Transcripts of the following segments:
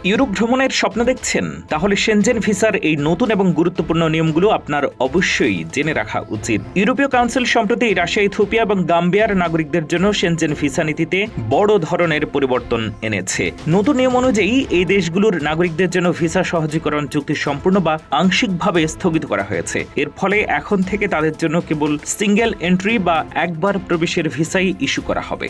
Europe ভ্রমণের স্বপ্ন দেখছেন? তাহলে শেনজেন ভিসার এই নতুন এবং গুরুত্বপূর্ণ নিয়মগুলো আপনার অবশ্যই জেনে রাখা উচিত। ইউরোপীয় কাউন্সিল সম্প্রতি রাশিয়া, ইথিওপিয়া এবং গাম্বিয়ার নাগরিকদের জন্য শেনজেন ভিসা নীতিতে বড় ধরনের পরিবর্তন এনেছে। নতুন নিয়ম অনুযায়ী এই দেশগুলোর নাগরিকদের জন্য ভিসা সহজীকরণ চুক্তি সম্পূর্ণ বা আংশিকভাবে স্থগিত করা হয়েছে। এর ফলে এখন থেকে তাদের জন্য কেবল সিঙ্গেল এন্ট্রি বা একবার প্রবেশের ভিসাই ইস্যু করা হবে।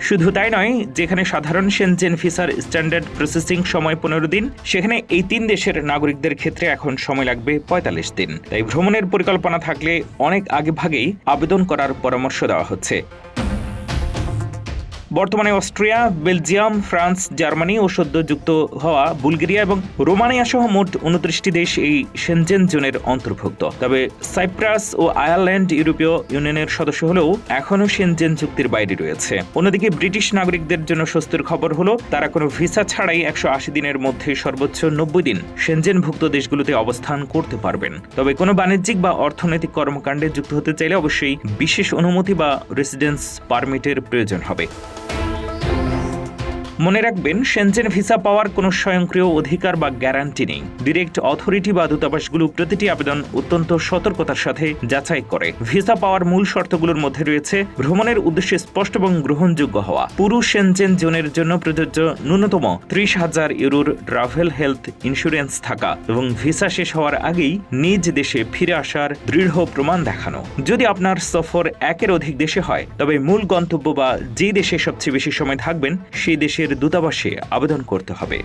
শুধু তাই নয়, যেখানে সাধারণ শেনজেন ভিসার স্ট্যান্ডার্ড প্রসেসিং সময় 15 দিন, সেখানে এই 3 দেশের নাগরিকদের ক্ষেত্রে এখন সময় লাগবে 45 দিন। তাই ভ্রমণের পরিকল্পনা থাকলে অনেক আগেভাগেই আবেদন করার পরামর্শ দেওয়া হচ্ছে। বর্তমানে অস্ট্রিয়া, বেলজিয়াম, ফ্রান্স, জার্মানি ও সদ্য যুক্ত হওয়া বুলগেরিয়া এবং রোমানিয়া সহ মোট 29টি দেশ এই শেনজেন জোনের অন্তর্ভুক্ত। তবে সাইপ্রাস ও আয়ারল্যান্ড ইউরোপীয় ইউনিয়নের সদস্য হলেও এখনও শেনজেন চুক্তির বাইরে রয়েছে। অন্যদিকে ব্রিটিশ নাগরিকদের জন্য স্বস্তির খবর হলো, তারা কোনো ভিসা ছাড়াই 180 দিনের মধ্যে সর্বোচ্চ 90 দিন শেনজেনভুক্ত দেশগুলোতে অবস্থান করতে পারবেন। তবে কোনো বাণিজ্যিক বা অর্থনৈতিক কর্মকাণ্ডে যুক্ত হতে চাইলে অবশ্যই বিশেষ অনুমতি বা রেসিডেন্স পারমিটের প্রয়োজন হবে। মনে রাখবেন, শেনজেন ভিসা পাওয়ার কোনো স্বয়ংক্রিয় অধিকার বা গ্যারান্টি নেই। ডিরেক্ট অথরিটি বা দূতাবাসগুলো প্রতিটি আবেদন অত্যন্ত সতর্কতার সাথে যাচাই করে। ভিসা পাওয়ার মূল শর্তগুলোর মধ্যে রয়েছে ভ্রমণের উদ্দেশ্যে স্পষ্ট এবং গ্রহণযোগ্য হওয়া, পুরো শেনজেন জোনের জন্য প্রযোজ্য ন্যূনতম 30,000 ইউরোর ট্রাভেল হেলথ ইন্স্যুরেন্স থাকা এবং ভিসা শেষ হওয়ার আগেই নিজ দেশে ফিরে আসার দৃঢ় প্রমাণ দেখানো। যদি আপনার সফর একের অধিক দেশে হয়, তবে মূল গন্তব্য বা যে দেশে সবচেয়ে বেশি সময় থাকবেন সেই দেশের দূতাবাসে আবেদন করতে হবে।